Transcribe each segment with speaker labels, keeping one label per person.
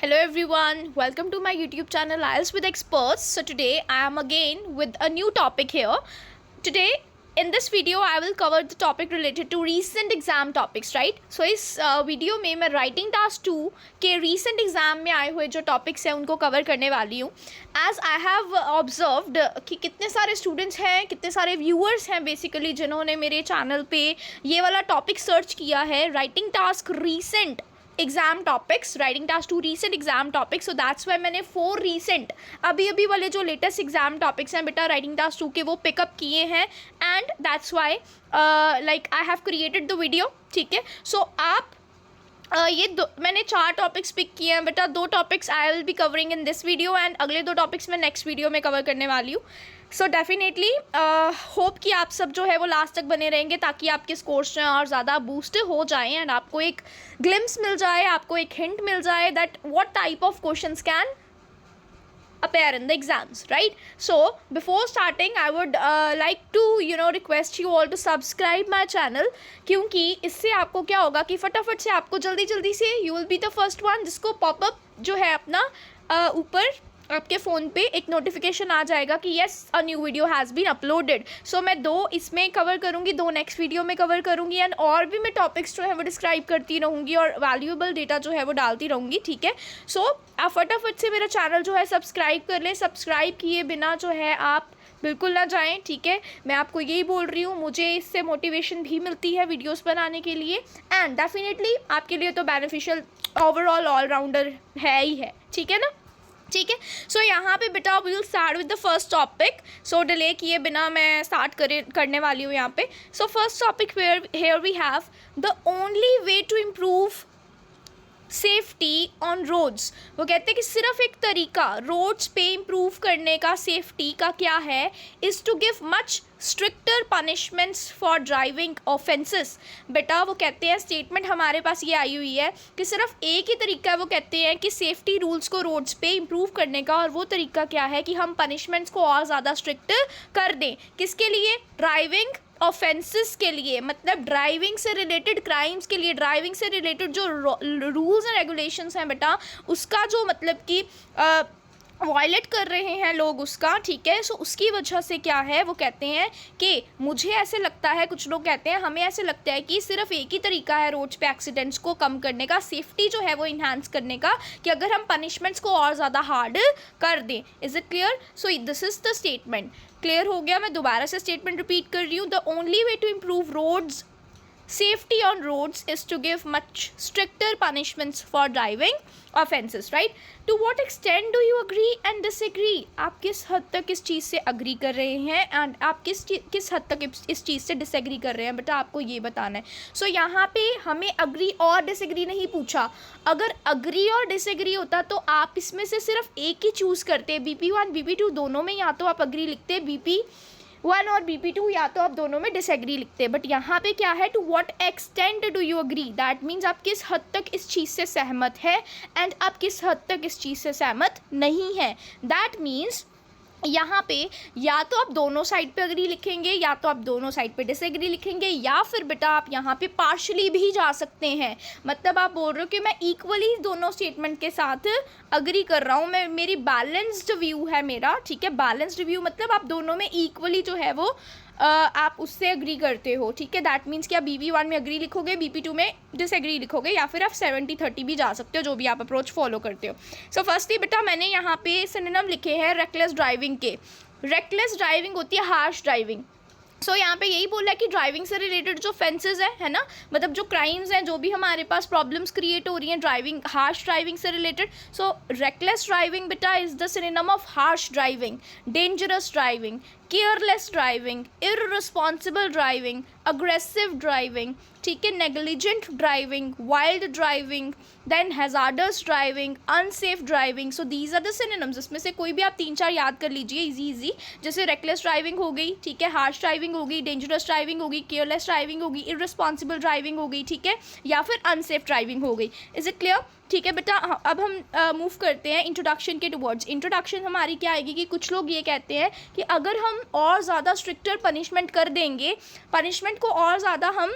Speaker 1: Hello everyone, welcome to my YouTube channel IELTS with Experts. So today I am again with a new topic here. Today in this video I will cover the topic related to recent exam topics, right? So इस video में मैं writing task 2 के recent exam में आए हुए जो topics हैं उनको कवर करने वाली हूँ. एज आई हैव ऑब्जर्व्ड कि कितने सारे स्टूडेंट्स हैं, कितने सारे व्यूअर्स हैं बेसिकली जिन्होंने मेरे चैनल पे ये वाला टॉपिक सर्च किया है, writing task recent exam topics, writing task 2 recent exam topics. So that's why मैंने 4 रीसेंट अभी वाले जो लेटेस्ट एग्जाम टॉपिक्स हैं बेटा राइटिंग टास्क 2 के वो पिकअप किए हैं. And that's why like I have created the video. ठीक है, सो आप मैंने 4 टॉपिक्स पिक किए हैं बेटा. 2 topics I will be covering in this video and अगले 2 टॉपिक्स मैं नेक्स्ट वीडियो में कवर करने वाली हूँ. सो डेफिनेटली होप कि आप सब जो है वो लास्ट तक बने रहेंगे ताकि आपके स्कोर्स जो हैं और ज़्यादा बूस्ट हो जाएं एंड आपको एक ग्लिम्स मिल जाए, आपको एक हिंट मिल जाए that what type of questions can appear in the exams, right? So before starting I would like to request you all to subscribe my channel, क्योंकि इससे आपको क्या होगा कि फटाफट से आपको जल्दी से you will be the first one जिसको पॉपअप जो है अपना ऊपर आपके फ़ोन पे एक नोटिफिकेशन आ जाएगा कि yes a new video has been uploaded. So मैं 2 इसमें कवर करूँगी, 2 नेक्स्ट वीडियो में कवर करूँगी एंड और भी मैं टॉपिक्स जो है वो डिस्क्राइब करती रहूँगी और वैल्यूएबल डेटा जो है वो डालती रहूँगी. ठीक है, सो आप फटाफट से मेरा चैनल जो है सब्सक्राइब कर लें. सब्सक्राइब किए बिना जो है आप बिल्कुल ना जाएं. ठीक है, मैं आपको यही बोल रही हूँ, मुझे इससे मोटिवेशन भी मिलती है वीडियोस बनाने के लिए एंड डेफिनेटली आपके लिए तो बेनिफिशियल ओवरऑल ऑलराउंडर है ही है. ठीक है ना, ठीक है. सो यहाँ पे बेटा we will start with the first topic. So delay किए बिना मैं स्टार्ट करने वाली हूँ यहाँ पे. So first topic here we have the only way to improve safety on roads. वो कहते हैं कि सिर्फ एक तरीका रोड्स पे इम्प्रूव करने का सेफ्टी का क्या है, is to give much stricter punishments for driving offences. बेटा वो कहते हैं स्टेटमेंट हमारे पास ये आई हुई है कि सिर्फ एक ही तरीका है. वो कहते हैं कि सेफ्टी रूल्स को रोड्स पे इम्प्रूव करने का, और वो तरीका क्या है कि हम पनिशमेंट्स को और ज़्यादा स्ट्रिक्ट कर दें. किसके लिए? ड्राइविंग ऑफेंसेस के लिए, मतलब ड्राइविंग से रिलेटेड क्राइम्स के लिए, ड्राइविंग से रिलेटेड जो रूल्स एंड रेगुलेशंस हैं बेटा उसका जो मतलब कि वायलेट कर रहे हैं लोग उसका. ठीक है, सो उसकी वजह से क्या है, वो कहते हैं कि मुझे ऐसे लगता है, कुछ लोग कहते हैं हमें ऐसे लगता है कि सिर्फ एक ही तरीका है रोड्स पे एक्सीडेंट्स को कम करने का, सेफ्टी जो है वो इन्हांस करने का, कि अगर हम पनिशमेंट्स को और ज़्यादा हार्ड कर दें. Is it clear? So this is the statement. Clear हो गया? मैं दोबारा से स्टेटमेंट रिपीट कर रही हूँ. The only way to improve roads safety on roads is to give much stricter punishments for driving offenses, right? To what extent do you agree and disagree? आप किस हद तक इस चीज़ से अग्री कर रहे हैं एंड आप किस हद तक इस चीज़ से डिसएग्री कर रहे हैं बेटा, आपको ये बताना है. सो यहाँ पे हमें अग्री और डिसएग्री नहीं पूछा. अगर अग्री और डिसएग्री होता तो आप इसमें से सिर्फ एक ही चूज़ करते. BP1 BP2 दोनों में या तो आप अग्री लिखते, BP1 और BP2 या तो आप दोनों में डिसएग्री लिखते. बट यहाँ पे क्या है, to what extent do you agree, that means आप किस हद तक इस चीज़ से सहमत है एंड आप किस हद तक इस चीज़ से सहमत नहीं है. दैट मीन्स यहाँ पे या तो आप दोनों साइड पे अग्री लिखेंगे या तो आप दोनों साइड पे डिसएग्री लिखेंगे, या फिर बेटा आप यहाँ पे पार्शली भी जा सकते हैं. मतलब आप बोल रहे हो कि मैं इक्वली दोनों स्टेटमेंट के साथ अग्री कर रहा हूँ, मैं मेरी बैलेंस्ड व्यू है मेरा. ठीक है, बैलेंस्ड व्यू मतलब आप दोनों में इक्वली जो है वो आप उससे अग्री करते हो. ठीक है, दैट मीन्स कि आप BP1 में अग्री लिखोगे, BP2 में डिसएग्री लिखोगे, या फिर आप 70-30 भी जा सकते हो, जो भी आप अप्रोच फॉलो करते हो. सो फर्स्टली बेटा मैंने यहाँ पे सिनोनिम लिखे हैं रेकलेस ड्राइविंग के. रेकलेस ड्राइविंग होती है हार्श ड्राइविंग. सो यहाँ पे यही बोला है कि ड्राइविंग से रिलेटेड जो फेंसेस है ना, मतलब जो क्राइम्स हैं, जो भी हमारे पास प्रॉब्लम्स क्रिएट हो रही हैं ड्राइविंग, हार्श ड्राइविंग से रिलेटेड. सो रेकलेस ड्राइविंग बेटा is the synonym of harsh driving, dangerous driving, careless driving, irresponsible driving, aggressive driving. ठीक है, negligent driving, wild driving, then hazardous driving, unsafe driving. So these are the synonyms. इसमें से कोई भी आप 3-4 याद कर लीजिए इजी. जैसे रेकलेस ड्राइविंग हो गई, ठीक है, हार्श ड्राइविंग हो गई, डेंजरस ड्राइविंग होगी, केयरलेस ड्राइविंग होगी, इररिस्पॉन्सिबल ड्राइविंग हो गई. ठीक है, या फिर अनसेफ ड्राइविंग हो गई. Is it clear? ठीक है बेटा, अब हम मूव करते हैं इंट्रोडक्शन के टुवर्ड्स. इंट्रोडक्शन हमारी क्या आएगी कि कुछ लोग ये कहते हैं कि अगर हम और ज़्यादा स्ट्रिक्टर पनिशमेंट कर देंगे, पनिशमेंट को और ज़्यादा हम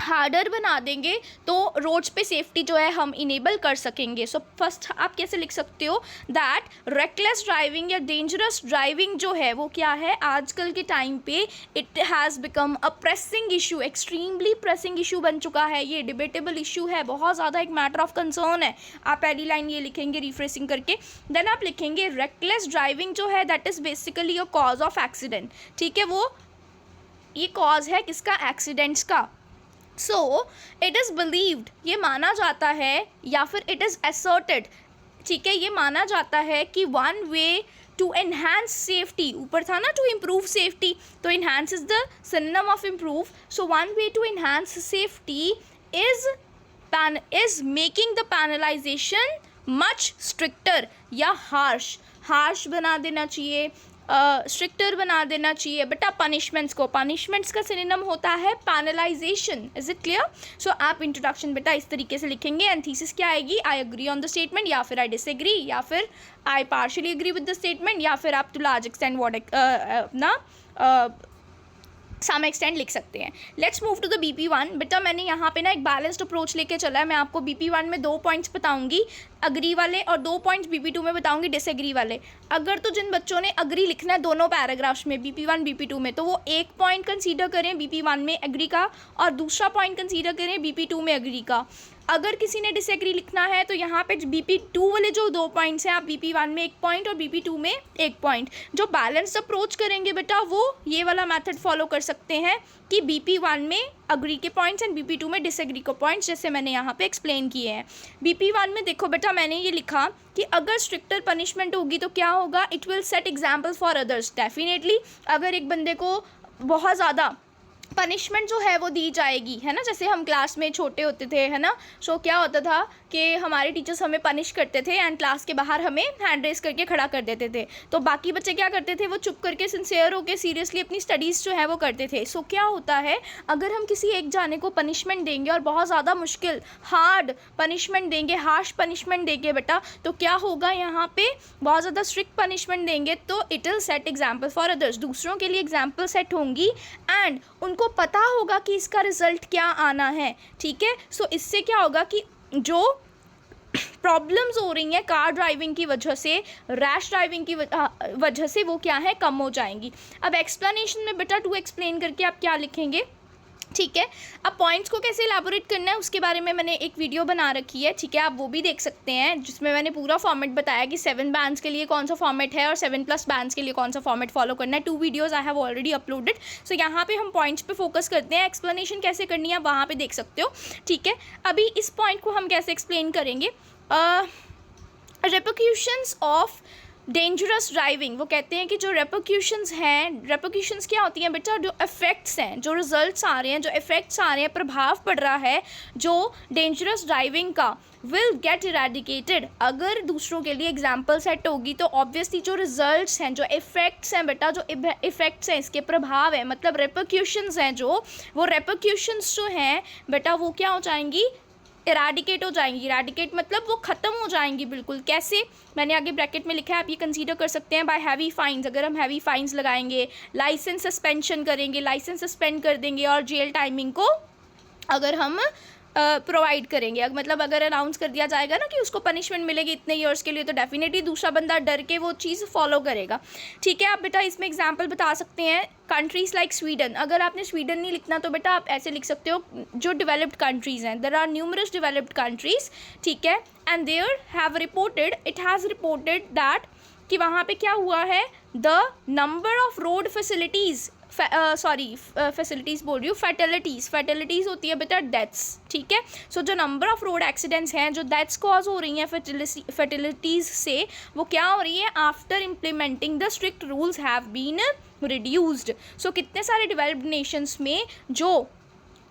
Speaker 1: हार्डर बना देंगे तो रोड्स पे सेफ्टी जो है हम इनेबल कर सकेंगे. सो फर्स्ट आप कैसे लिख सकते हो दैट रेकलेस ड्राइविंग या डेंजरस ड्राइविंग जो है वो क्या है, आजकल के टाइम पे it has become a pressing issue, extremely pressing issue बन चुका है. ये डिबेटेबल इशू है, बहुत ज़्यादा एक मैटर ऑफ कंसर्न है. आप पहली लाइन ये लिखेंगे रिफ्रेसिंग करके, देन आप लिखेंगे रेकलेस ड्राइविंग जो है that is basically a cause of accident. ठीक है, वो ये कॉज है किसका, एक्सीडेंट्स का. सो इट इज़ बिलीव्ड, ये माना जाता है या फिर इट इज़ असर्टेड, ठीक है, ये माना जाता है कि one way to enhance safety, ऊपर था ना टू इम्प्रूव सेफ्टी, तो enhance is the synonym of improve. So one way to enhance safety is making the penalization much stricter या हार्श बना देना चाहिए, स्ट्रिक्टर बना देना चाहिए बेटा पनिशमेंट्स को. पनिशमेंट्स का सिनोनिम होता है penalization. Is it clear? So आप इंट्रोडक्शन बेटा इस तरीके से लिखेंगे एंड थीसिस क्या आएगी, I agree on the statement या फिर आई डिसएग्री या फिर I partially agree with the statement या फिर आप टू लार्ज एक्सटेंड व्हाट ना सम एक्सटेंड लिख सकते हैं. Let's move to the BP1. बेटा मैंने यहाँ पे ना एक बैलेंस्ड अप्रोच लेके चला है. मैं आपको BP1 में 2 पॉइंट्स बताऊंगी अग्री वाले और 2 पॉइंट्स BP2 में बताऊंगी डिसएग्री वाले. अगर तो जिन बच्चों ने अग्री लिखना है दोनों पैराग्राफ्स में BP1 BP2 में, तो वो एक पॉइंट कंसीडर करें BP1 में एग्री का और दूसरा पॉइंट कंसीडर करें BP2 में एग्री का. अगर किसी ने डिसएग्री लिखना है तो यहाँ पे BP2 वाले जो 2 पॉइंट्स हैं आप BP1 में 1 पॉइंट और BP2 में 1 पॉइंट. जो बैलेंस अप्रोच करेंगे बेटा वो ये वाला मेथड फॉलो कर सकते हैं कि BP1 में अग्री के पॉइंट्स एंड BP2 में डिसएग्री के पॉइंट्स, जैसे मैंने यहाँ पे एक्सप्लेन किए हैं. BP1 में देखो बेटा मैंने ये लिखा कि अगर स्ट्रिक्टर पनिशमेंट होगी तो क्या होगा, it will set example for others. Definitely अगर एक बंदे को बहुत ज़्यादा पनिशमेंट जो है वो दी जाएगी, है ना, जैसे हम क्लास में छोटे होते थे, है ना, सो क्या होता था कि हमारे टीचर्स हमें पनिश करते थे एंड क्लास के बाहर हमें हैंड रेस करके खड़ा कर देते थे. तो बाकी बच्चे क्या करते थे, वो चुप करके सिंसियर होकर सीरियसली अपनी स्टडीज़ जो है वो करते थे. सो क्या होता है, अगर हम किसी एक जाने को पनिशमेंट देंगे और बहुत ज़्यादा मुश्किल हार्ड पनिशमेंट देंगे, हार्श पनिशमेंट देंगे बेटा, तो क्या होगा, यहाँ पे बहुत ज़्यादा स्ट्रिक्ट पनिशमेंट देंगे तो it will set example for others. दूसरों के लिए एग्जाम्पल सेट होंगी एंड उनको पता होगा कि इसका रिजल्ट क्या आना है. ठीक है, सो इससे क्या होगा कि जो प्रॉब्लम्स हो रही हैं कार ड्राइविंग की वजह से, रैश ड्राइविंग की वजह से, वो क्या है, कम हो जाएंगी. अब एक्सप्लेनेशन में बेटा टू एक्सप्लेन करके आप क्या लिखेंगे. ठीक है, अब पॉइंट्स को कैसे एलाबोरेट करना है उसके बारे में मैंने एक वीडियो बना रखी है. ठीक है, आप वो भी देख सकते हैं जिसमें मैंने पूरा फॉर्मेट बताया कि 7 बैंड्स के लिए कौन सा फॉर्मेट है और 7+ बैंड्स के लिए कौन सा फॉर्मेट फॉलो करना है. 2 videos I have already uploaded. So यहाँ पे हम पॉइंट्स पे फोकस करते हैं, एक्सप्लेनेशन कैसे करनी है वहाँ पे देख सकते हो. ठीक है, अभी इस पॉइंट को हम कैसे एक्सप्लेन करेंगे. रेपरक्यूशंस ऑफ डेंजरस ड्राइविंग, वो कहते हैं कि जो रेपरक्यूशंस हैं, रेपरक्यूशंस क्या होती हैं बेटा, जो इफेक्ट्स हैं, जो रिजल्ट्स आ रहे हैं, जो इफेक्ट्स आ रहे हैं, प्रभाव पड़ रहा है जो डेंजरस ड्राइविंग का, विल गेट इरेडिकेटेड. अगर दूसरों के लिए एग्जाम्पल सेट होगी तो ऑब्वियसली जो रिजल्ट्स हैं, जो इफेक्ट्स हैं बेटा, जो इफेक्ट्स हैं, इसके प्रभाव हैं, मतलब रेपरक्यूशंस हैं, जो वो रेपरक्यूशंस जो हैं बेटा वो क्या हो जाएंगी, इराडिकेट हो जाएंगी. इराडिकेट मतलब वो ख़त्म हो जाएंगी बिल्कुल. कैसे, मैंने आगे ब्रैकेट में लिखा है, आप ये कंसीडर कर सकते हैं बाय हैवी फाइन्स. अगर हम हैवी फाइन्स लगाएंगे, लाइसेंस सस्पेंशन करेंगे, लाइसेंस सस्पेंड कर देंगे और जेल टाइमिंग को अगर हम प्रोवाइड करेंगे, मतलब अगर अनाउंस कर दिया जाएगा ना कि उसको पनिशमेंट मिलेगी इतने ईयर्स के लिए, तो डेफिनेटली दूसरा बंदा डर के वो चीज़ फॉलो करेगा. ठीक है, आप बेटा इसमें एग्जांपल बता सकते हैं कंट्रीज़ लाइक स्वीडन. अगर आपने स्वीडन नहीं लिखना तो बेटा आप ऐसे लिख सकते हो जो डेवलप्ड कंट्रीज़ हैं. There are numerous developed countries. ठीक है, and there have reported, it has reported that कि वहाँ पे क्या हुआ है, the number of road facilities, facilities बोल रही हूँ, फैटलिटीज़ होती है बेटा डेथ्स. ठीक है, सो जो नंबर ऑफ रोड एक्सीडेंट्स हैं, जो डेथ्स कॉज हो रही हैं फैटलिटीज़ से, वो क्या हो रही है, after implementing the strict rules have been reduced. So कितने सारे डेवलप्ड नेशंस में जो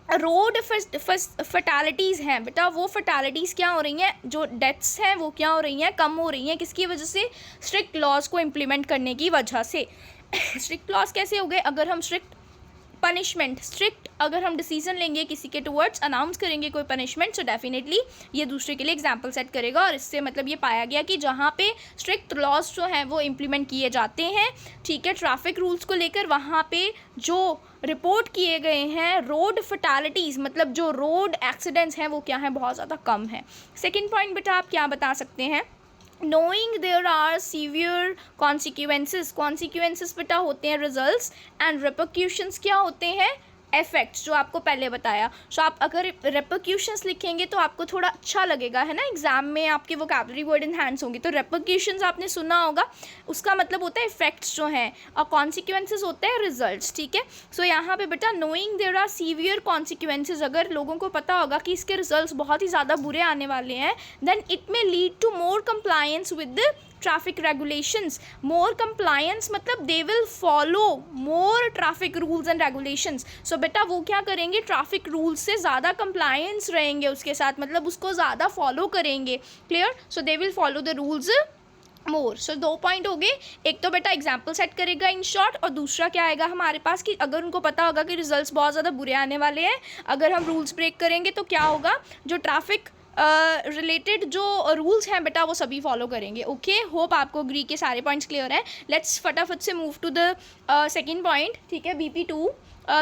Speaker 1: रोड फैटालिटीज़ हैं बेटा, वो फैटालिटीज़ क्या हो रही हैं, जो डेथ्स हैं वो क्या हो रही हैं, कम हो रही हैं. किसकी वजह से, स्ट्रिक्ट लॉज को इम्प्लीमेंट करने की वजह से. स्ट्रिक्ट लॉज कैसे हो गए, अगर हम स्ट्रिक्ट पनिशमेंट, स्ट्रिक्ट अगर हम डिसीजन लेंगे किसी के टुवर्ड्स, अनाउंस करेंगे कोई पनिशमेंट, सो डेफिनेटली ये दूसरे के लिए एग्जाम्पल सेट करेगा। और इससे मतलब ये पाया गया कि जहाँ पे स्ट्रिक्ट लॉज जो हैं वो इम्प्लीमेंट किए जाते हैं, ठीक है, ट्रैफिक रूल्स को लेकर, वहाँ पे जो रिपोर्ट किए गए हैं रोड फटालिटीज़, मतलब जो रोड एक्सीडेंट्स हैं वो क्या हैं, बहुत ज़्यादा कम है। सेकेंड पॉइंट बेटा आप क्या बता सकते हैं, knowing there are severe consequences बेटा होते हैं results and repercussions क्या होते हैं, इफेक्ट्स, जो आपको पहले बताया। सो आप अगर रेपरक्यूशंस लिखेंगे तो आपको थोड़ा अच्छा लगेगा, है ना, एग्जाम में आपकी वोकैबुलरी वर्ड इन्हांस होंगी। तो रेपरक्यूशंस आपने सुना होगा, उसका मतलब होता है इफेक्ट्स जो हैं, और कॉन्सिक्वेंसेज होते हैं रिजल्ट्स, ठीक है। सो यहाँ पे बेटा knowing there are severe consequences, अगर लोगों को पता होगा कि इसके रिजल्ट्स बहुत ही ज़्यादा बुरे आने वाले हैं, then it may lead to more compliance with traffic regulations. More compliance मतलब they will follow more traffic rules and regulations. So बेटा वो क्या करेंगे, ट्रैफिक रूल्स से ज़्यादा कंप्लायंस रहेंगे उसके साथ, मतलब उसको ज़्यादा फॉलो करेंगे, clear. So they will follow the rules more. So 2 point हो गए, एक तो बेटा एग्जाम्पल सेट करेगा इन शॉर्ट, और दूसरा क्या आएगा हमारे पास कि अगर उनको पता होगा कि रिजल्ट्स बहुत ज़्यादा बुरे आने वाले हैं, अगर हम रूल्स ब्रेक करेंगे तो क्या होगा, जो ट्रैफिक रिलेटेड जो रूल्स हैं बेटा वो सभी फॉलो करेंगे। ओके, होप आपको अग्री के सारे पॉइंट्स क्लियर हैं। लेट्स फटाफट से move to the second point, ठीक है, BP2।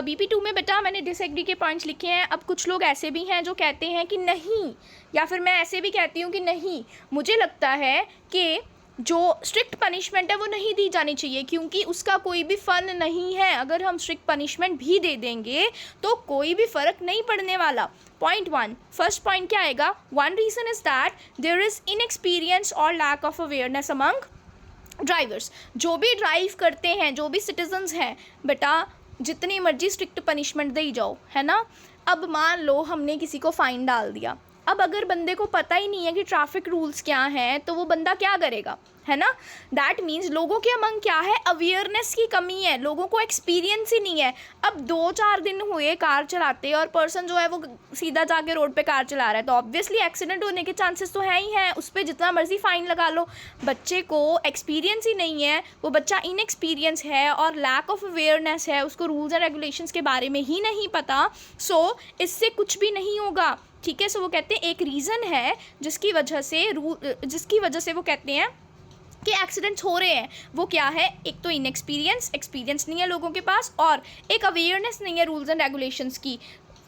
Speaker 1: BP2 में बेटा मैंने डिसएग्री के पॉइंट्स लिखे हैं। अब कुछ लोग ऐसे भी हैं जो कहते हैं कि नहीं, या फिर मैं ऐसे भी कहती हूँ कि नहीं, मुझे लगता है कि जो स्ट्रिक्ट पनिशमेंट है वो नहीं दी जानी चाहिए, क्योंकि उसका कोई भी फ़न नहीं है। अगर हम स्ट्रिक्ट पनिशमेंट भी दे देंगे तो कोई भी फ़र्क नहीं पड़ने वाला। पॉइंट 1, फर्स्ट पॉइंट क्या आएगा, one reason is that there is inexperience और lack of awareness among drivers. जो भी ड्राइव करते हैं, जो भी सिटीजन्स हैं बेटा, जितनी मर्जी स्ट्रिक्ट पनिशमेंट दे जाओ, है ना। अब मान लो हमने किसी को फ़ाइन डाल दिया, अब अगर बंदे को पता ही नहीं है कि ट्रैफिक रूल्स क्या हैं, तो वो बंदा क्या करेगा, है ना। दैट मीन्स लोगों के अमंग क्या है, अवेयरनेस की कमी है, लोगों को एक्सपीरियंस ही नहीं है। अब 2-4 दिन हुए कार चलाते और पर्सन जो है वो सीधा जाके रोड पे कार चला रहा है, तो ऑब्वियसली एक्सीडेंट होने के चांसेस तो है ही हैं, उस पर जितना मर्जी फ़ाइन लगा लो। बच्चे को एक्सपीरियंस ही नहीं है, वो बच्चा इनएक्सपीरियंस है और लैक ऑफ अवेयरनेस है, उसको रूल्स एंड रेगुलेशंस के बारे में ही नहीं पता। सो इससे कुछ भी नहीं होगा, ठीक है। सो वो कहते हैं एक रीज़न है जिसकी वजह से वो कहते हैं कि एक्सीडेंट्स हो रहे हैं, वो क्या है, एक तो एक्सपीरियंस नहीं है लोगों के पास, और एक अवेयरनेस नहीं है रूल्स एंड रेगुलेशंस की,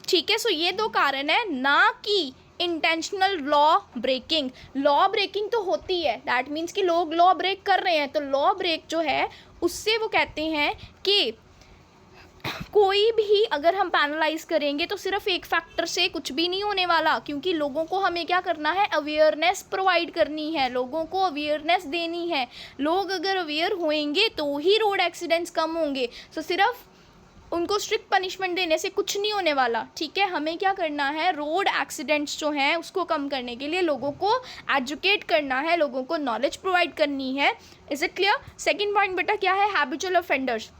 Speaker 1: ठीक है। सो ये 2 कारण है, ना कि इंटेंशनल लॉ ब्रेकिंग तो होती है, दैट मीन्स कि लोग लॉ ब्रेक कर रहे हैं, तो लॉ ब्रेक जो है उससे वो कहते हैं कि कोई भी अगर हम पैनलाइज करेंगे तो सिर्फ एक फैक्टर से कुछ भी नहीं होने वाला, क्योंकि लोगों को हमें क्या करना है, अवेयरनेस प्रोवाइड करनी है, लोगों को अवेयरनेस देनी है। लोग अगर अवेयर होंगे तो ही रोड एक्सीडेंट्स कम होंगे। सो सिर्फ उनको स्ट्रिक्ट पनिशमेंट देने से कुछ नहीं होने वाला, ठीक है। हमें क्या करना है, रोड एक्सीडेंट्स जो हैं उसको कम करने के लिए लोगों को एजुकेट करना है, लोगों को नॉलेज प्रोवाइड करनी है। Is it clear. Second point बेटा क्या है, हैबिचुअल ऑफेंडर्स।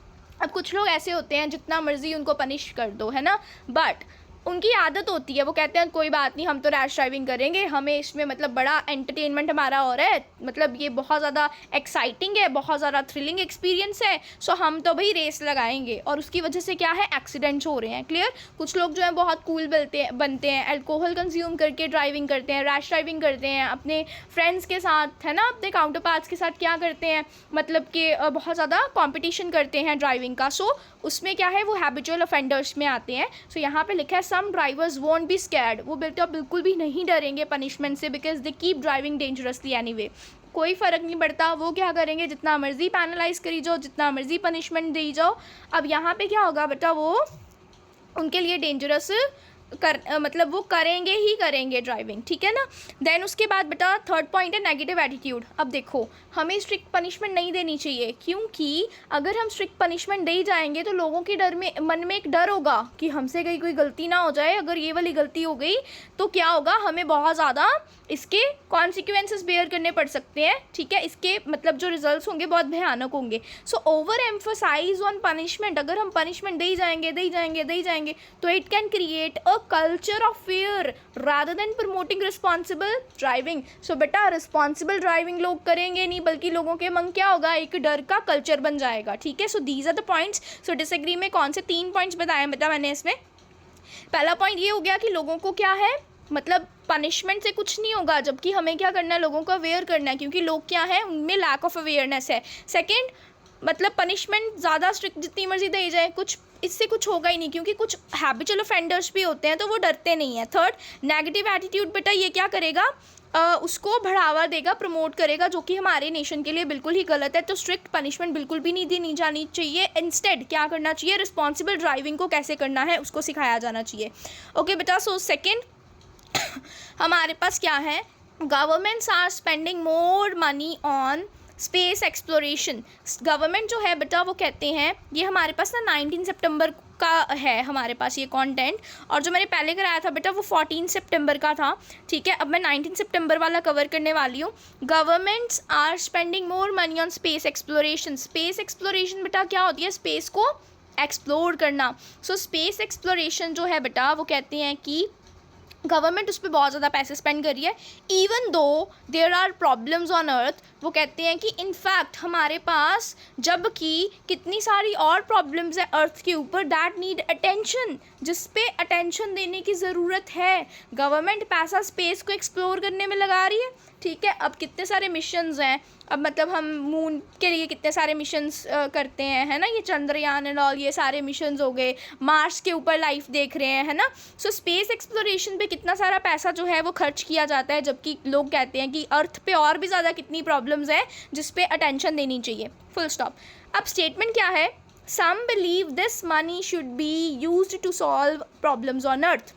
Speaker 1: अब कुछ लोग ऐसे होते हैं जितना मर्जी उनको पनिश कर दो, है ना, बट उनकी आदत होती है, वो कहते हैं कोई बात नहीं, हम तो रैश ड्राइविंग करेंगे, हमें इसमें मतलब बड़ा एंटरटेनमेंट हमारा हो रहा है, मतलब ये बहुत ज़्यादा एक्साइटिंग है, बहुत ज़्यादा थ्रिलिंग एक्सपीरियंस है, सो हम तो भाई रेस लगाएंगे, और उसकी वजह से क्या है, एक्सीडेंट्स हो रहे हैं, क्लियर। कुछ लोग जो है बहुत कूल बनते हैं, अल्कोहल कंज्यूम करके ड्राइविंग करते हैं, रैश ड्राइविंग करते हैं अपने फ्रेंड्स के साथ, है ना, अपने काउंटर पार्ट्स के साथ क्या करते हैं, मतलब कि बहुत ज़्यादा कॉम्पिटिशन करते हैं ड्राइविंग का। सो उसमें क्या है, वो हैबिचुअल ऑफेंडर्स में आते हैं। सो यहाँ पे लिखा है सम ड्राइवर्स वोंट बी स्कैर्ड, वो बिल्कुल भी नहीं डरेंगे पनिशमेंट से, because they keep driving dangerously anyway. कोई फ़र्क नहीं पड़ता, वो क्या करेंगे, जितना मर्जी पैनलाइज करी जाओ, जितना मर्जी पनिशमेंट दी जाओ। अब यहाँ पे क्या होगा बेटा, वो उनके लिए डेंजरस मतलब वो करेंगे ड्राइविंग, ठीक है ना। देन उसके बाद बेटा थर्ड पॉइंट है नेगेटिव एटीट्यूड। अब देखो हमें स्ट्रिक्ट पनिशमेंट नहीं देनी चाहिए, क्योंकि अगर हम स्ट्रिक्ट पनिशमेंट दे जाएंगे तो लोगों के मन में एक डर होगा कि हमसे कहीं कोई गलती ना हो जाए, अगर ये वाली गलती हो गई तो क्या होगा, हमें बहुत ज़्यादा इसके कॉन्सिक्वेंसेस बेयर करने पड़ सकते हैं, ठीक है। इसके मतलब जो रिजल्ट्स होंगे बहुत भयानक होंगे। So over emphasize on punishment, अगर हम पनिशमेंट दे जाएंगे तो it can create a culture of fear rather than promoting responsible driving. So बेटा रिस्पॉन्सिबल ड्राइविंग लोग करेंगे नहीं, बल्कि लोगों के मन क्या होगा, एक डर का कल्चर बन जाएगा, ठीक है। So these are the points. So disagree में कौन से 3 पॉइंट्स बताए बेटा मैंने इसमें, पहला पॉइंट ये हो गया कि लोगों को क्या है, मतलब पनिशमेंट से कुछ नहीं होगा, जबकि हमें क्या करना है, लोगों को अवेयर करना है, क्योंकि लोग क्या है, उनमें लैक ऑफ अवेयरनेस है। सेकंड, मतलब पनिशमेंट ज़्यादा स्ट्रिक्ट जितनी मर्जी दी जाए, कुछ इससे कुछ होगा ही नहीं, क्योंकि कुछ हैबिचुअल ऑफेंडर्स भी होते हैं तो वो डरते नहीं हैं। थर्ड, नेगेटिव एटीट्यूड बेटा ये क्या करेगा, उसको बढ़ावा देगा, प्रमोट करेगा, जो कि हमारे नेशन के लिए बिल्कुल ही गलत है। तो स्ट्रिक्ट पनिशमेंट बिल्कुल भी नहीं दी जानी चाहिए। इंस्टेड क्या करना चाहिए, रिस्पॉन्सिबल ड्राइविंग को कैसे करना है उसको सिखाया जाना चाहिए। ओके बेटा, सो सेकेंड हमारे पास क्या है, governments are spending more money on space exploration. Government जो है बेटा वो कहते हैं, ये हमारे पास ना 19 सितंबर का है हमारे पास ये कंटेंट, और जो मैंने पहले कराया था बेटा वो 14 सितंबर का था, ठीक है। अब मैं 19 सितंबर वाला कवर करने वाली हूँ। Governments are spending more money on space exploration. Space exploration बेटा क्या होती है, स्पेस को एक्सप्लोर करना। सो स्पेस एक्सप्लोरेशन जो है बेटा वो कहते हैं कि गवर्नमेंट उस पर बहुत ज़्यादा पैसे स्पेंड कर रही है, even though there are problems on Earth. वो कहते हैं कि इनफैक्ट हमारे पास जबकि कितनी सारी और प्रॉब्लम्स है अर्थ के ऊपर दैट नीड अटेंशन, जिस पे अटेंशन देने की ज़रूरत है। गवर्नमेंट पैसा स्पेस को एक्सप्लोर करने में लगा रही है, ठीक है। अब कितने सारे मिशंस हैं, अब मतलब हम मून के लिए कितने सारे मिशंस करते हैं, है ना, ये चंद्रयान एंड ऑल, ये सारे मिशंस हो गए। मार्स के ऊपर लाइफ देख रहे हैं, है ना। सो स्पेस एक्सप्लोरेशन पे कितना सारा पैसा जो है वो खर्च किया जाता है, जबकि लोग कहते हैं कि अर्थ पे और भी ज़्यादा कितनी प्रॉब्लम्स हैं जिस पे अटेंशन देनी चाहिए। Full stop. अब स्टेटमेंट क्या है, some believe this money should be used to solve problems on अर्थ।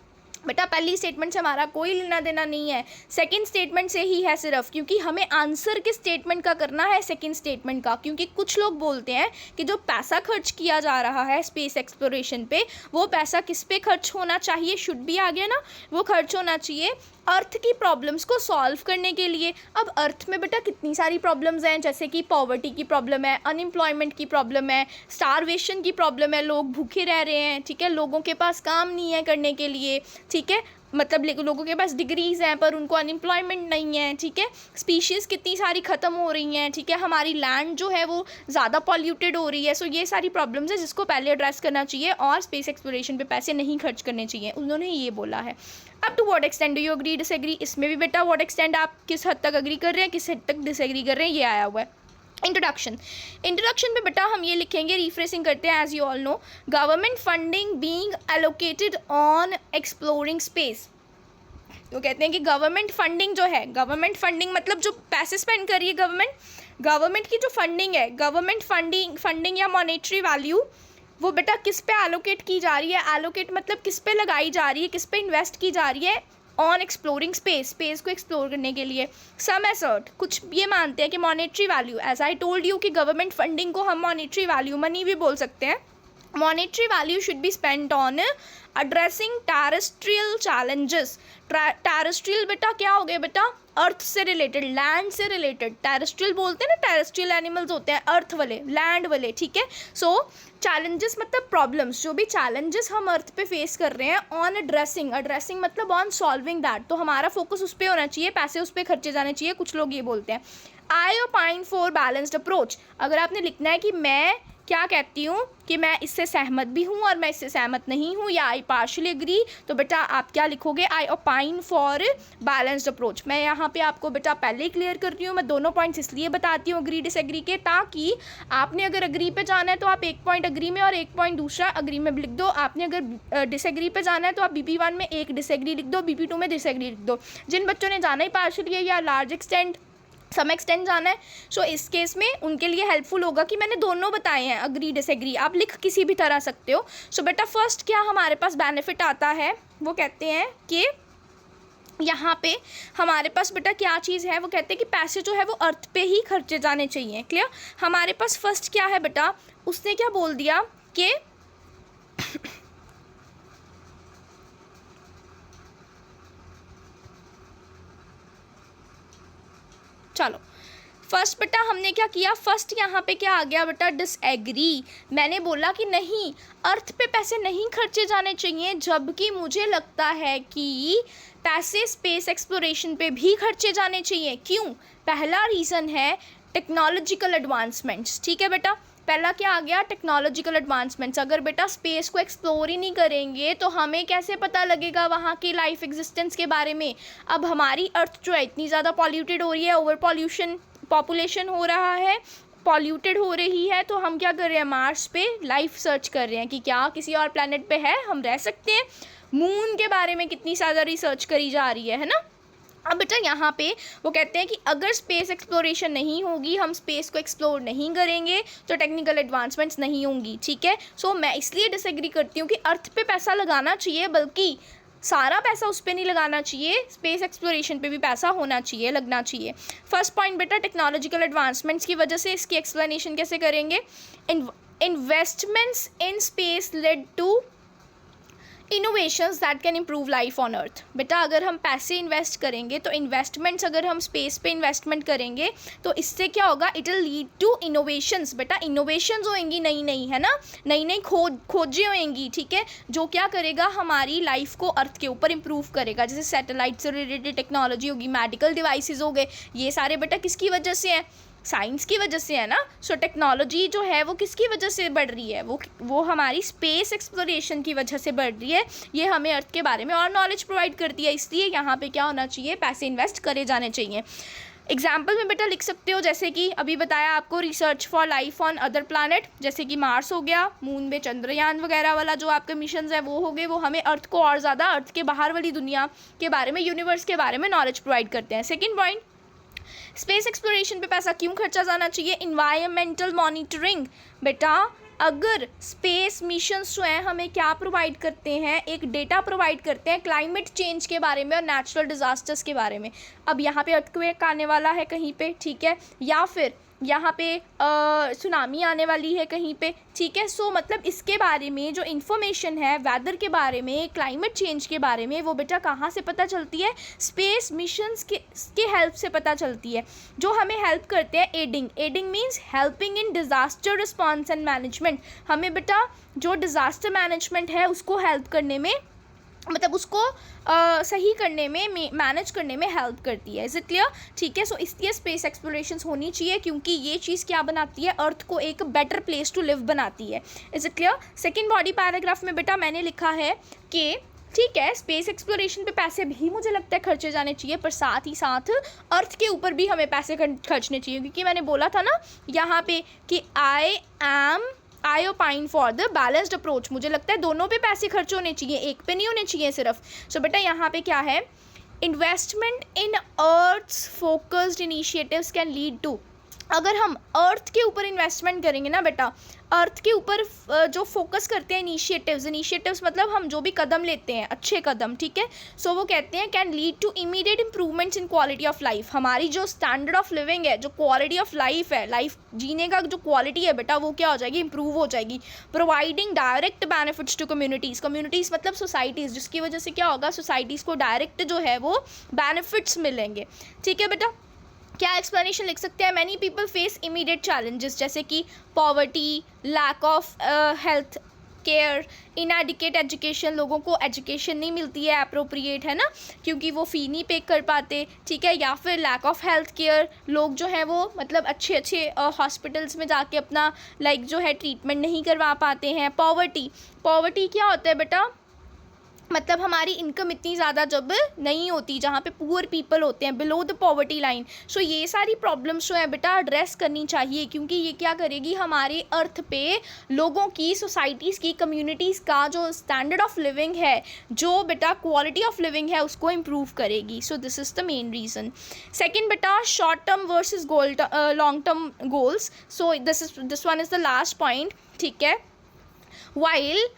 Speaker 1: बेटा पहली स्टेटमेंट से हमारा कोई लेना देना नहीं है, सेकंड स्टेटमेंट से ही है सिर्फ, क्योंकि हमें आंसर किस स्टेटमेंट का करना है, सेकंड स्टेटमेंट का। क्योंकि कुछ लोग बोलते हैं कि जो पैसा खर्च किया जा रहा है स्पेस एक्सप्लोरेशन पे, वो पैसा किस पे खर्च होना चाहिए, शुड भी आ गया ना, वो खर्च होना चाहिए अर्थ की प्रॉब्लम्स को सॉल्व करने के लिए। अब अर्थ में बेटा कितनी सारी प्रॉब्लम्स हैं, जैसे कि पॉवर्टी की प्रॉब्लम है, अनएम्प्लॉयमेंट की प्रॉब्लम है, स्टारवेशन की प्रॉब्लम है, लोग भूखे रह रहे हैं, ठीक है, लोगों के पास काम नहीं है करने के लिए, ठीक है, मतलब लोगों के पास डिग्रीज़ हैं पर उनको अनएम्प्लॉयमेंट नहीं है, ठीक है, स्पीशीज़ कितनी सारी ख़त्म हो रही हैं, ठीक है, हमारी लैंड जो है वो ज़्यादा पॉल्यूटेड हो रही है। सो ये सारी प्रॉब्लम्स है जिसको पहले एड्रेस करना चाहिए और स्पेस एक्सप्लोरेशन पे पैसे नहीं खर्च करने चाहिए, उन्होंने ये बोला है। अब to what extent do you agree disagree, इसमें भी बेटा व्हाट एक्सटेंड आप किस हद तक अग्री कर रहे हैं, किस हद तक डिसएग्री कर रहे हैं, ये आया हुआ है। इंट्रोडक्शन में बेटा हम ये लिखेंगे, रिफ्रेसिंग करते हैं, as you all know, government funding being allocated on exploring space. तो कहते हैं कि गवर्नमेंट फंडिंग जो है, गवर्नमेंट फंडिंग मतलब जो पैसे स्पेंड कर रही है गवर्नमेंट की जो फंडिंग है, गवर्नमेंट फंडिंग या मॉनेटरी वैल्यू, वो बेटा किस पे एलोकेट की जा रही है, एलोकेट मतलब किस पे लगाई जा रही है, किस पे इन्वेस्ट की जा रही है, ऑन एक्सप्लोरिंग स्पेस, स्पेस को एक्सप्लोर करने के लिए। सम एसर्ट, कुछ ये मानते हैं कि monetary value, as I told you कि गवर्नमेंट फंडिंग को हम मॉनेटरी वैल्यू, मनी भी बोल सकते हैं, monetary value should be spent on addressing terrestrial challenges. Terrestrial बेटा क्या हो गए बेटा, अर्थ से रिलेटेड, लैंड से रिलेटेड, टेरेस्ट्रियल बोलते हैं ना, टेरेस्ट्रियल एनिमल्स होते हैं अर्थ वाले, लैंड वाले, ठीक है। सो चैलेंजेस मतलब प्रॉब्लम्स, जो भी चैलेंजेस हम अर्थ पे फेस कर रहे हैं, ऑन एड्रेसिंग मतलब ऑन सॉल्विंग दैट, तो हमारा फोकस उस पर होना चाहिए, पैसे उस पर खर्चे जाने चाहिए, कुछ लोग ये बोलते हैं। आई ओपाइन फॉर बैलेंस्ड अप्रोच, अगर आपने लिखना है कि मैं क्या कहती हूँ कि मैं इससे सहमत भी हूँ और मैं इससे सहमत नहीं हूँ, या आई पार्शली एग्री, तो बेटा आप क्या लिखोगे, आई ओपाइन फॉर बैलेंस्ड अप्रोच। मैं यहाँ पे आपको बेटा पहले ही क्लियर कर रही हूँ, मैं दोनों पॉइंट्स इसलिए बताती हूँ अग्री डिसएग्री के, ताकि आपने अगर अग्री पे जाना है तो आप एक पॉइंट अग्री में और एक पॉइंट दूसरा अग्री में लिख दो, आपने अगर डिसएग्री पे जाना है तो आप BP1 में एक डिसएग्री लिख दो, BP2 में डिसएग्री लिख दो। जिन बच्चों ने जाना ही पार्शली है या लार्ज एक्सटेंट सम एक्सटेंड जाना है, सो इस केस में उनके लिए हेल्पफुल होगा कि मैंने दोनों बताए हैं, अग्री डिसएग्री, आप लिख किसी भी तरह सकते हो। सो बेटा फर्स्ट क्या हमारे पास बेनिफिट आता है, वो कहते हैं कि यहाँ पे हमारे पास बेटा क्या चीज़ है, वो कहते हैं कि पैसे जो है वो अर्थ पे ही खर्चे जाने चाहिए। क्लियर, हमारे पास फर्स्ट क्या है बेटा, उसने क्या बोल दिया कि चलो फर्स्ट बेटा हमने क्या किया, फर्स्ट यहाँ पे क्या आ गया बेटा, डिसएग्री। मैंने बोला कि नहीं, अर्थ पे पैसे नहीं खर्चे जाने चाहिए, जबकि मुझे लगता है कि पैसे स्पेस एक्सप्लोरेशन पे भी खर्चे जाने चाहिए। क्यों, पहला रीज़न है टेक्नोलॉजिकल एडवांसमेंट्स, ठीक है बेटा, पहला क्या आ गया, टेक्नोलॉजिकल एडवांसमेंट्स। अगर बेटा स्पेस को एक्सप्लोर ही नहीं करेंगे तो हमें कैसे पता लगेगा वहाँ की लाइफ एग्जिस्टेंस के बारे में। अब हमारी अर्थ जो है इतनी ज़्यादा पॉल्यूटेड हो रही है, ओवर पॉपुलेशन हो रहा है, पॉल्यूटेड हो रही है, तो हम क्या कर रहे हैं, मार्स पे लाइफ सर्च कर रहे हैं कि क्या किसी और प्लैनेट पे है, हम रह सकते हैं। मून के बारे में कितनी ज़्यादा रिसर्च करी जा रही है ना। अब बेटा यहाँ पे वो कहते हैं कि अगर स्पेस एक्सप्लोरेशन नहीं होगी, हम स्पेस को एक्सप्लोर नहीं करेंगे तो टेक्निकल एडवांसमेंट्स नहीं होंगी, ठीक है। सो मैं इसलिए डिसएग्री करती हूँ कि अर्थ पे पैसा लगाना चाहिए, बल्कि सारा पैसा उस पर नहीं लगाना चाहिए, स्पेस एक्सप्लोरेशन पे भी पैसा होना चाहिए, लगना चाहिए। फर्स्ट पॉइंट बेटा, टेक्नोलॉजिकल एडवांसमेंट्स की वजह से, इसकी एक्सप्लेनेशन कैसे करेंगे। Investments in space led to innovations that can improve life on अर्थ। बेटा अगर हम पैसे इन्वेस्ट करेंगे, तो इन्वेस्टमेंट्स अगर हम स्पेस पे इन्वेस्टमेंट करेंगे तो इससे क्या होगा, it will lead to innovations. बेटा इनोवेशंस होएंगी नई नई, है ना, नई नई खोजें होएंगी, ठीक है, जो क्या करेगा, हमारी लाइफ को अर्थ के ऊपर इम्प्रूव करेगा। जैसे सैटेलाइट से रिलेटेड टेक्नोलॉजी होगी, मेडिकल डिवाइसेज हो गए, ये सारे बेटा किसकी वजह से हैं, साइंस की वजह से है ना। सो टेक्नोलॉजी जो है वो किसकी वजह से बढ़ रही है, वो हमारी स्पेस एक्सप्लोरेशन की वजह से बढ़ रही है। ये हमें अर्थ के बारे में और नॉलेज प्रोवाइड करती है, इसलिए यहाँ पे क्या होना चाहिए, पैसे इन्वेस्ट करे जाने चाहिए। एग्जाम्पल में बेटा लिख सकते हो, जैसे कि अभी बताया आपको, research for life on other planet, जैसे कि मार्स हो गया, मून में चंद्रयान वगैरह वाला जो आपके मिशंस है वो हो गए, वो हमें अर्थ को और ज़्यादा अर्थ के बाहर वाली दुनिया के बारे में, यूनिवर्स के बारे में नॉलेज प्रोवाइड करते हैं। सेकेंड पॉइंट, स्पेस एक्सप्लोरेशन पे पैसा क्यों खर्चा जाना चाहिए, इन्वायरमेंटल मॉनिटरिंग। बेटा अगर स्पेस मिशंस जो हैं हमें क्या प्रोवाइड करते हैं, एक डेटा प्रोवाइड करते हैं क्लाइमेट चेंज के बारे में और नेचुरल डिज़ास्टर्स के बारे में। अब यहाँ पे अर्थक्वेक आने वाला है कहीं पे, ठीक है, या फिर यहाँ पे सुनामी आने वाली है कहीं पे, ठीक है। सो मतलब इसके बारे में जो इन्फॉर्मेशन है, वेदर के बारे में, क्लाइमेट चेंज के बारे में, वो बेटा कहाँ से पता चलती है, स्पेस मिशंस के हेल्प से पता चलती है, जो हमें हेल्प करते हैं। Adding means helping in disaster response and management. हमें बेटा जो डिज़ास्टर मैनेजमेंट है उसको हेल्प करने में, मतलब उसको सही करने में, मैनेज करने में हेल्प करती है। इज इट क्लियर, ठीक है। सो इसलिए स्पेस एक्सप्लोरेशन होनी चाहिए, क्योंकि ये चीज़ क्या बनाती है, अर्थ को एक बेटर प्लेस टू लिव बनाती है। Is it clear. Second body paragraph में बेटा मैंने लिखा है कि ठीक है, स्पेस एक्सप्लोरेशन पे पैसे भी मुझे लगता है खर्चे जाने चाहिए, पर साथ ही साथ अर्थ के ऊपर भी हमें पैसे खर्चने चाहिए, क्योंकि मैंने बोला था ना यहाँ पे कि I opine for the balanced approach. मुझे लगता है दोनों पे पैसे खर्च होने चाहिए, एक पे नहीं होने चाहिए सिर्फ। सो बेटा यहाँ पे क्या है, investment in Earth's focused initiatives can lead to. अगर हम अर्थ के ऊपर इन्वेस्टमेंट करेंगे ना बेटा, अर्थ के ऊपर जो फोकस करते हैं इनिशिएटिव्स मतलब हम जो भी कदम लेते हैं, अच्छे कदम, ठीक है। सो वो कहते हैं can lead to immediate improvements in quality of life. हमारी जो स्टैंडर्ड ऑफ लिविंग है, जो क्वालिटी ऑफ लाइफ है, लाइफ जीने का जो क्वालिटी है बेटा, वो क्या हो जाएगी, इंप्रूव हो जाएगी। Providing direct benefits to communities मतलब सोसाइटीज़, जिसकी वजह से क्या होगा, सोसाइटीज़ को डायरेक्ट जो है वो बेनिफिट्स मिलेंगे, ठीक है बेटा। क्या एक्सप्लेनेशन लिख सकते हैं, many people face immediate challenges, जैसे कि poverty, lack of health care, inadequate education, लोगों को एजुकेशन नहीं मिलती है अप्रोप्रिएट, है ना, क्योंकि वो फ़ी नहीं पे कर पाते, ठीक है। या फिर लैक ऑफ हेल्थ केयर, लोग जो हैं वो मतलब अच्छे हॉस्पिटल्स में जाके अपना जो है ट्रीटमेंट नहीं करवा पाते हैं। पॉवर्टी क्या होता है बेटा, मतलब हमारी इनकम इतनी ज़्यादा जब नहीं होती, जहाँ पे पुअर पीपल होते हैं, बिलो द पॉवर्टी लाइन। सो ये सारी प्रॉब्लम्स जो है बेटा एड्रेस करनी चाहिए, क्योंकि ये क्या करेगी, हमारे अर्थ पे लोगों की, सोसाइटीज़ की, कम्युनिटीज़ का जो स्टैंडर्ड ऑफ लिविंग है, जो बेटा क्वालिटी ऑफ लिविंग है, उसको इम्प्रूव करेगी। So this is the main reason. Second बेटा, short term versus long term goals. So this one is the last point, ठीक है। वाइल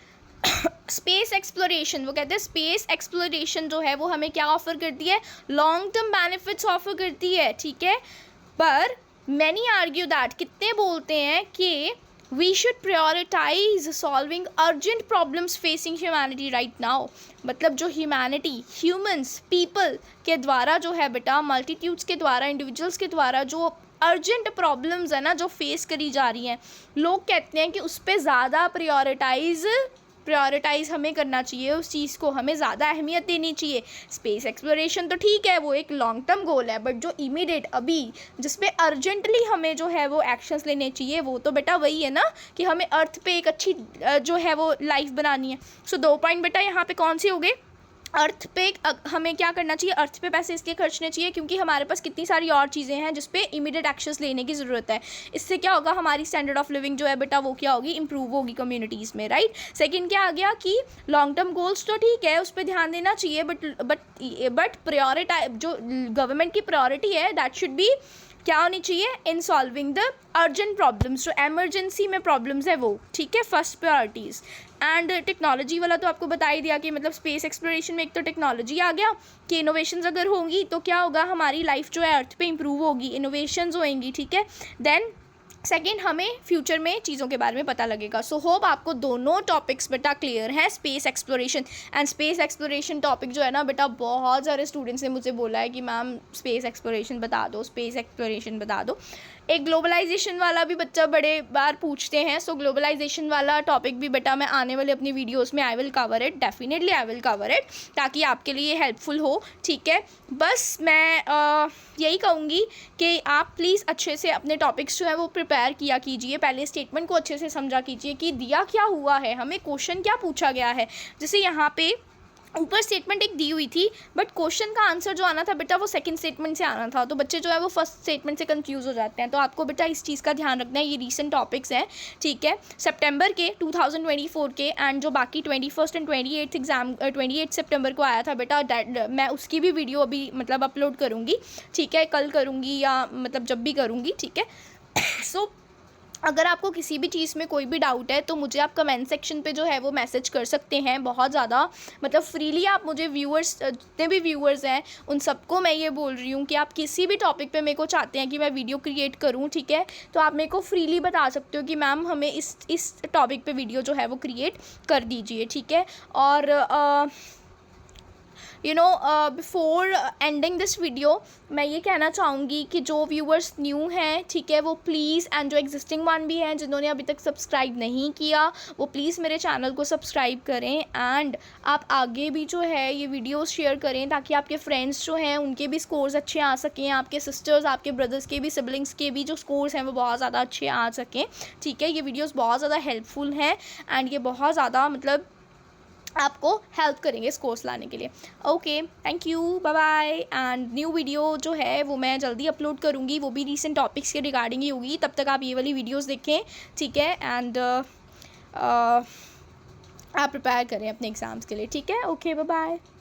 Speaker 1: स्पेस एक्सप्लोरेशन, वो कहते हैं स्पेस एक्सप्लोरेशन जो है वो हमें क्या ऑफर करती है, लॉन्ग टर्म बेनिफिट्स ऑफर करती है, ठीक है। पर मैनी आर्ग्यू दैट, कितने बोलते हैं कि we should prioritise solving urgent problems facing humanity right now. मतलब जो ह्यूमंस पीपल के द्वारा जो है बेटा, मल्टीट्यूड्स के द्वारा, इंडिविजुअल्स के द्वारा जो अर्जेंट प्रॉब्लम्स है ना, जो फेस करी जा रही हैं, लोग कहते हैं कि उस पर ज़्यादा प्रायोरिटाइज प्रायोरिटाइज़ हमें करना चाहिए उस चीज़ को, हमें ज़्यादा अहमियत देनी चाहिए। स्पेस एक्सप्लोरेशन तो ठीक है, वो एक लॉन्ग टर्म गोल है, बट जो इमीडिएट अभी जिस पे अर्जेंटली हमें जो है वो एक्शंस लेने चाहिए, वो तो बेटा वही है ना कि हमें अर्थ पे एक अच्छी जो है वो लाइफ बनानी है। सो 2 पॉइंट बेटा यहाँ पे कौन से हो गए? अर्थ पे हमें क्या करना चाहिए, अर्थ पे पैसे इसलिए खर्चने चाहिए क्योंकि हमारे पास कितनी सारी और चीज़ें हैं जिस पे इमीडिएट एक्शंस लेने की ज़रूरत है। इससे क्या होगा, हमारी स्टैंडर्ड ऑफ लिविंग जो है बेटा वो क्या होगी, इंप्रूव होगी कम्युनिटीज़ में, राइट। सेकंड क्या आ गया कि लॉन्ग टर्म गोल्स तो ठीक है, उस पर ध्यान देना चाहिए, बट प्रायोरिटाइज जो गवर्नमेंट की प्रायोरिटी है दैट शुड बी क्या होनी चाहिए, in solving the urgent problems, जो एमरजेंसी में प्रॉब्लम्स है वो, ठीक है, फर्स्ट प्रायोरिटीज़। एंड टेक्नोलॉजी वाला तो आपको बता ही दिया कि मतलब स्पेस एक्सप्लोरेशन में एक तो टेक्नोलॉजी आ गया कि इनोवेशंस अगर होंगी तो क्या होगा, हमारी लाइफ जो है अर्थ पे इंप्रूव होगी, इनोवेशंस होएंगी, ठीक है। देन सेकेंड, हमें फ्यूचर में चीज़ों के बारे में पता लगेगा। सो होप आपको दोनों टॉपिक्स बेटा क्लियर हैं, space exploration and space exploration topic जो है ना बेटा, बहुत सारे स्टूडेंट्स ने मुझे बोला है कि मैम स्पेस एक्सप्लोरेशन बता दो, स्पेस एक्सप्लोरेशन बता दो। एक ग्लोबलाइजेशन वाला भी बच्चा बड़े बार पूछते हैं, सो ग्लोबलाइजेशन वाला टॉपिक भी बेटा मैं आने वाले अपनी वीडियोस में I will cover it, definitely I will cover it, ताकि आपके लिए हेल्पफुल हो, ठीक है। बस मैं यही कहूँगी कि आप प्लीज़ अच्छे से अपने टॉपिक्स जो है वो प्रिपेयर किया कीजिए, पहले स्टेटमेंट को अच्छे से समझा कीजिए कि दिया क्या हुआ है, हमें क्वेश्चन क्या पूछा गया है। जैसे यहाँ पे ऊपर स्टेटमेंट एक दी हुई थी, बट क्वेश्चन का आंसर जो आना था बेटा वो सेकंड स्टेटमेंट से आना था, तो बच्चे जो है वो फर्स्ट स्टेटमेंट से कंफ्यूज हो जाते हैं। तो आपको बेटा इस चीज़ का ध्यान रखना है, ये रीसेंट टॉपिक्स हैं, ठीक है, सितंबर के 2024 के, एंड जो बाकी 21 एंड 28 एग्जाम 28 सितंबर को आया था बेटा, मैं उसकी भी वीडियो अभी मतलब अपलोड करूँगी, ठीक है, कल करूँगी या मतलब जब भी करूँगी, ठीक है। सो अगर आपको किसी भी चीज़ में कोई भी डाउट है तो मुझे आप कमेंट सेक्शन पे जो है वो मैसेज कर सकते हैं, बहुत ज़्यादा मतलब फ्रीली आप मुझे व्यूअर्स, जितने भी व्यूअर्स हैं उन सबको मैं ये बोल रही हूँ कि आप किसी भी टॉपिक पे मेरे को चाहते हैं कि मैं वीडियो क्रिएट करूँ, ठीक है, तो आप मेरे को फ्रीली बता सकते हो कि मैम हमें इस टॉपिक पे वीडियो जो है वो क्रिएट कर दीजिए, ठीक है। और बिफोर एंडिंग दिस वीडियो मैं ये कहना चाहूँगी कि जो व्यूअर्स न्यू हैं, ठीक है, वो प्लीज़, एंड जो एग्जिस्टिंग वन भी हैं जिन्होंने अभी तक सब्सक्राइब नहीं किया, वो प्लीज़ मेरे चैनल को सब्सक्राइब करें, एंड आप आगे भी जो है ये वीडियोस शेयर करें ताकि आपके फ्रेंड्स जो हैं उनके भी स्कोर्स अच्छे आ सकें, आपके सिस्टर्स, आपके ब्रदर्स के भी, सिबलिंग्स के भी जो स्कोर्स हैं वो बहुत ज़्यादा अच्छे आ सकें, ठीक है। ये वीडियोज़ बहुत ज़्यादा हेल्पफुल हैं एंड ये बहुत ज़्यादा मतलब आपको हेल्प करेंगे स्कोर्स लाने के लिए। Okay, thank you, bye bye. And new video जो है वो मैं जल्दी अपलोड करूँगी, वो भी रीसेंट टॉपिक्स के रिगार्डिंग ही होगी, तब तक आप ये वाली वीडियोस देखें, ठीक है, एंड आप प्रिपेयर करें अपने एग्ज़ाम्स के लिए, ठीक है। Okay, bye bye.